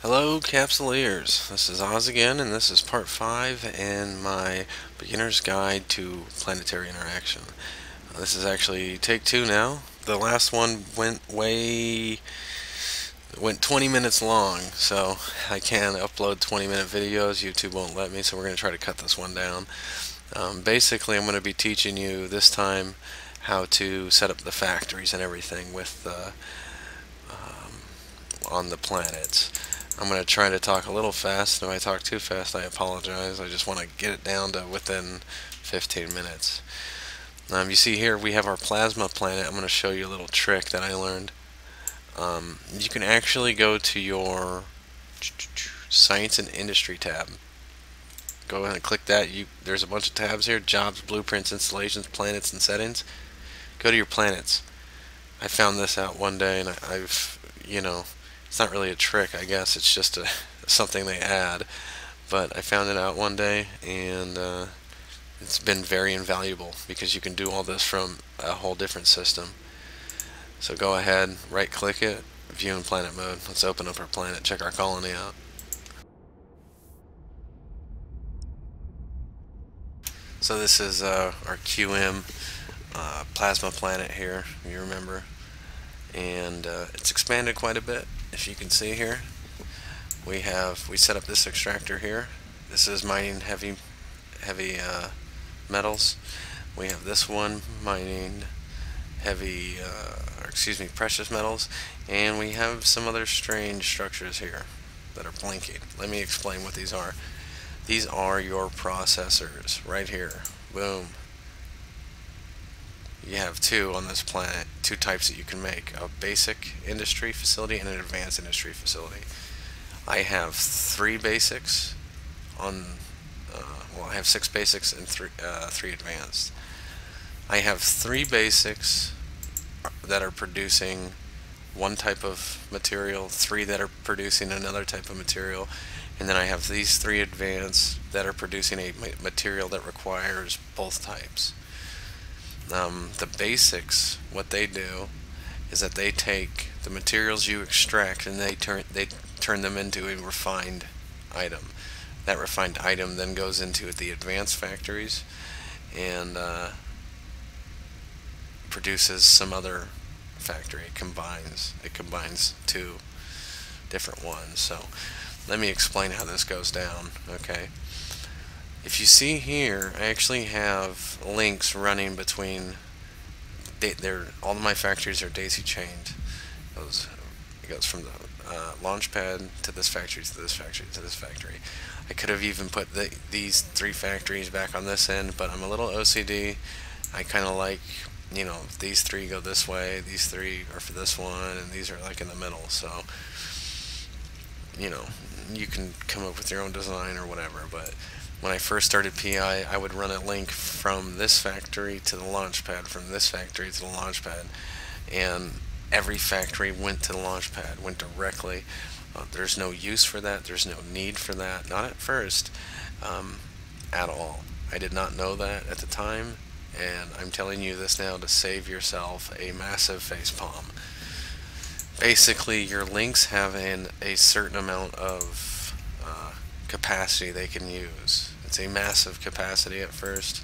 Hello, Capsuleers. This is Oz again, and this is part 5 in my beginner's guide to planetary interaction. This is actually take 2 now. The last one went 20 minutes long, so I can't upload 20-minute videos. YouTube won't let me, so we're going to try to cut this one down. Basically, I'm going to be teaching you this time how to set up the factories and everything with on the planets. I'm going to try to talk a little fast. If I talk too fast, I apologize. I just want to get it down to within 15 minutes. You see here we have our plasma planet. I'm going to show you a little trick that I learned. You can actually go to your Science and Industry tab. Go ahead and click that. There's a bunch of tabs here: Jobs, Blueprints, Installations, Planets, and Settings. Go to your planets. I found this out one day, and it's not really a trick, I guess. It's just something they add. But I found it out one day, and it's been very invaluable because you can do all this from a whole different system. So go ahead, right-click it, view in planet mode. Let's open up our planet, check our colony out. So this is our QM plasma planet here, you remember. And it's expanded quite a bit, if you can see here. We set up this extractor here. This is mining heavy metals. We have this one mining precious metals, and we have some other strange structures here that are blinking. Let me explain what these are. These are your processors right here. Boom. You have two on this planet, two types that you can make: a basic industry facility and an advanced industry facility. I have three basics on, I have six basics and three advanced. I have three basics that are producing one type of material, three that are producing another type of material, and then I have these three advanced that are producing a material that requires both types. The basics, what they do is that they take the materials you extract and they turn them into a refined item. That refined item then goes into the advanced factories and produces some other factory. It combines two different ones. So let me explain how this goes down. Okay. If you see here, I actually have links running between. All of my factories are daisy chained. It goes from the launch pad to this factory to this factory to this factory. I could have even put these three factories back on this end, but I'm a little OCD. I kind of like, these three go this way, these three are for this one, and these are like in the middle. So, you can come up with your own design or whatever, but when I first started PI, I would run a link from this factory to the launch pad, from this factory to the launch pad, and every factory went to the launch pad, went directly. There's no use for that, there's no need for that, not at first, at all. I did not know that at the time, and I'm telling you this now to save yourself a massive facepalm. Basically, your links have a certain amount of capacity they can use. It's a massive capacity at first.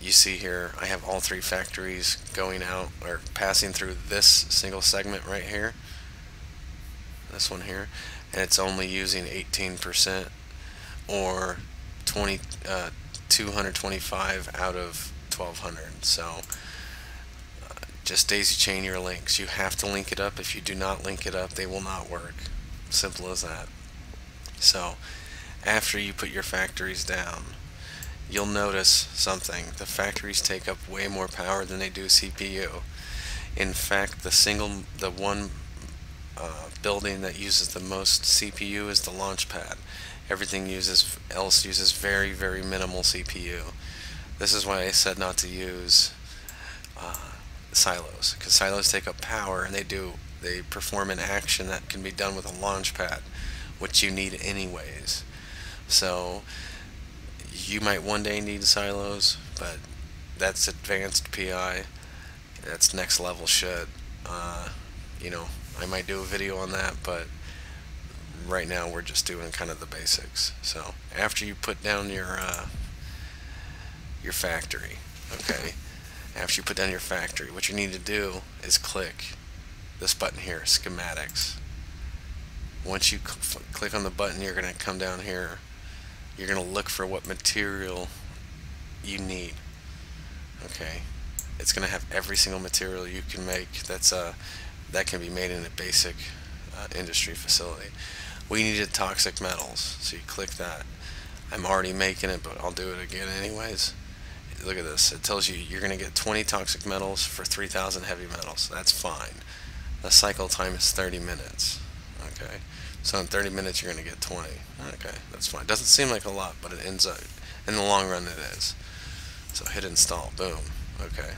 You see here, I have all three factories going out or passing through this single segment right here. This one here, and it's only using 18% or 225 out of 1200. So just daisy chain your links. You have to link it up. If you do not link it up, they will not work. Simple as that. So after you put your factories down, you'll notice something. The factories take up way more power than they do CPU. In fact, the one building that uses the most CPU is the launch pad. Everything else uses very, very minimal CPU. This is why I said not to use silos, because silos take up power and they perform an action that can be done with a launch pad, which you need anyways. So you might one day need silos, but that's advanced PI. That's next level shit. I might do a video on that, but right now we're just doing kind of the basics. So after you put down your factory, okay, after you put down your factory, what you need to do is click this button here, schematics. Once you click on the button, you're going to come down here. You're going to look for what material you need. Okay, it's going to have every single material you can make that can be made in a basic industry facility. We needed toxic metals, so you click that. I'm already making it, but I'll do it again anyways. Look at this. It tells you you're going to get 20 toxic metals for 3,000 heavy metals. That's fine. The cycle time is 30 minutes. Okay, so in 30 minutes you're going to get 20. Okay, that's fine. Doesn't seem like a lot, but it ends up, in the long run it is. So hit install. Boom. Okay.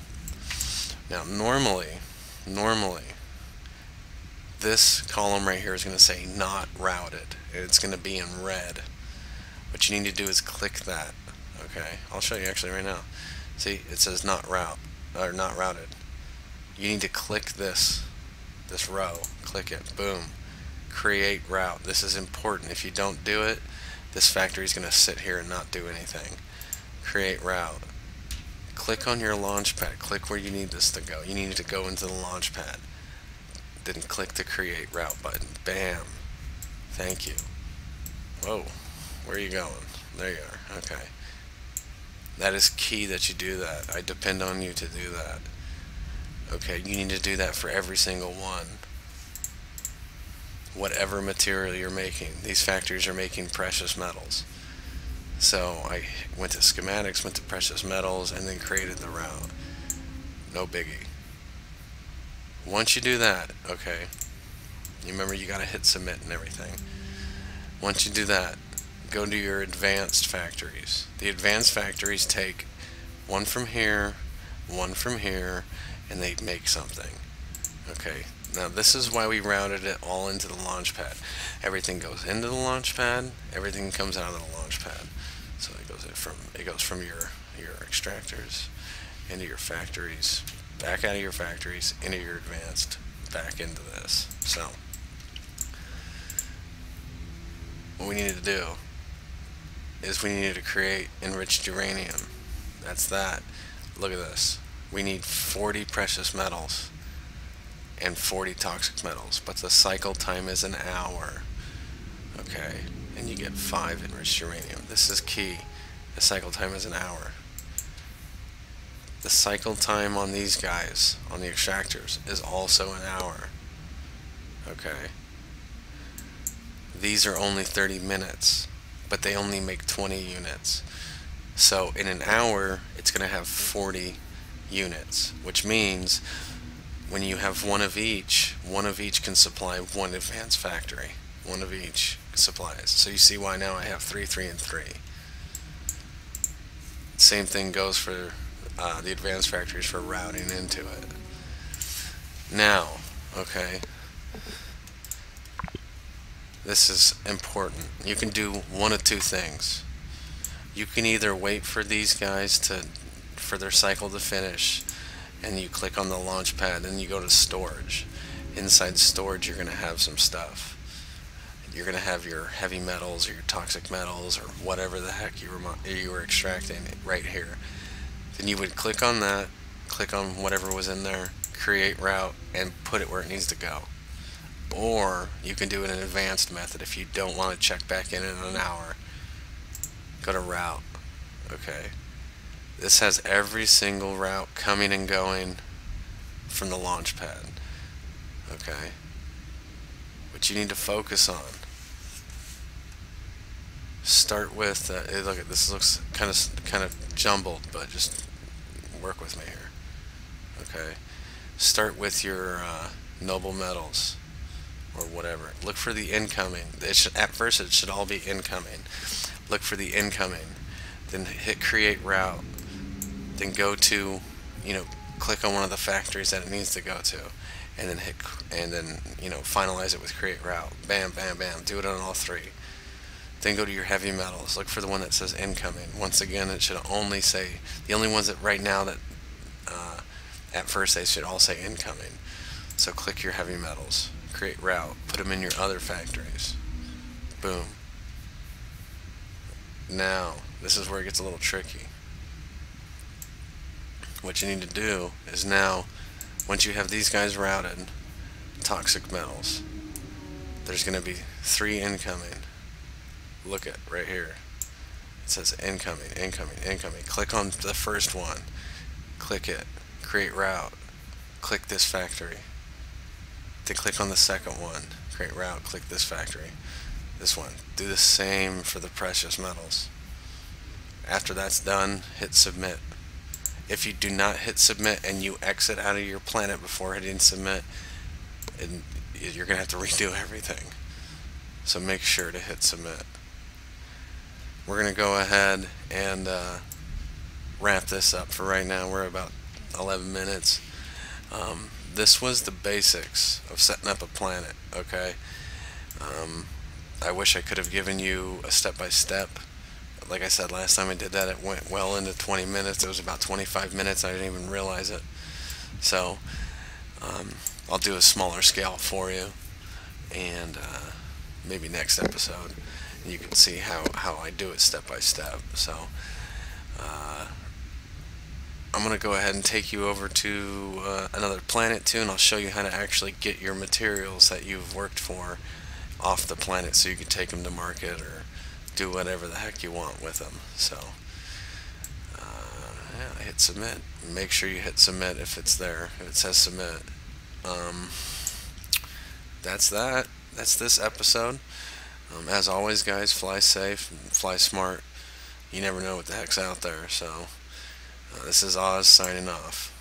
Now normally, this column right here is going to say not routed. It's going to be in red. What you need to do is click that. Okay, I'll show you actually right now. See, it says not routed. You need to click this row. Click it. Boom. Create route. This is important. If you don't do it, this factory is going to sit here and not do anything. Create route. Click on your launch pad. Click where you need this to go. You need it to go into the launch pad. Then click the create route button. Bam. Thank you. Whoa. Where are you going? There you are. Okay. That is key that you do that. I depend on you to do that. Okay, you need to do that for every single one. Whatever material you're making. These factories are making precious metals. So I went to schematics, went to precious metals, and then created the route. No biggie. Once you do that, okay, you remember you gotta hit submit and everything. Once you do that, go to your advanced factories. The advanced factories take one from here, and they make something. Okay, now this is why we routed it all into the launch pad. Everything goes into the launch pad, everything comes out of the launch pad. So it goes from your extractors into your factories, back out of your factories, into your advanced, back into this. So what we needed to do is we needed to create enriched uranium. That's that. Look at this. We need 40 precious metals and 40 toxic metals, but the cycle time is an hour. Okay, and you get 5 enriched uranium. This is key. The cycle time is an hour. The cycle time on these guys, on the extractors, is also an hour. Okay. These are only 30 minutes, but they only make 20 units. So in an hour, it's going to have 40 units, which means when you have one of each can supply one advanced factory. One of each supplies. So you see why now I have 3, 3, and 3. Same thing goes for the advanced factories for routing into it. Now, okay, this is important. You can do one of two things. You can either wait for these guys for their cycle to finish, and you click on the launch pad and you go to storage. Inside storage you're going to have some stuff. You're going to have your heavy metals or your toxic metals or whatever the heck you were extracting right here. Then you would click on that, click on whatever was in there, create route, and put it where it needs to go. Or you can do it in an advanced method if you don't want to check back in an hour. Go to route. Okay. This has every single route coming and going from the launch pad. Okay. What you need to focus on. Start with look at this. Looks kind of jumbled, but just work with me here. Okay. Start with your noble metals or whatever. Look for the incoming. At first it should all be incoming. Look for the incoming. Then hit create route. Then go to, click on one of the factories that it needs to go to, and then finalize it with create route. Bam, bam, bam. Do it on all 3. Then go to your heavy metals. Look for the one that says incoming. Once again, it should only say, the only ones that right now that at first they should all say incoming. So click your heavy metals, create route, put them in your other factories. Boom. Now, this is where it gets a little tricky. What you need to do is now, once you have these guys routed, toxic metals, there's going to be 3 incoming. Look at right here. It says incoming, incoming, incoming. Click on the first one. Click it. Create route. Click this factory. Then click on the second one. Create route. Click this factory. This one. Do the same for the precious metals. After that's done, hit submit. If you do not hit submit and you exit out of your planet before hitting submit, you're going to have to redo everything. So make sure to hit submit. We're going to go ahead and wrap this up for right now. We're about 11 minutes. This was the basics of setting up a planet, okay? I wish I could have given you a step-by-step. Like I said, last time I did that, it went well into 20 minutes. It was about 25 minutes. I didn't even realize it. So I'll do a smaller scale for you, and maybe next episode you can see how I do it step by step. So I'm going to go ahead and take you over to another planet too, and I'll show you how to actually get your materials that you've worked for off the planet so you can take them to market or do whatever the heck you want with them. So yeah, hit submit. Make sure you hit submit if it's there, if it says submit. That's that. That's this episode. As always, guys, fly safe and fly smart. You never know what the heck's out there. So this is Oz signing off.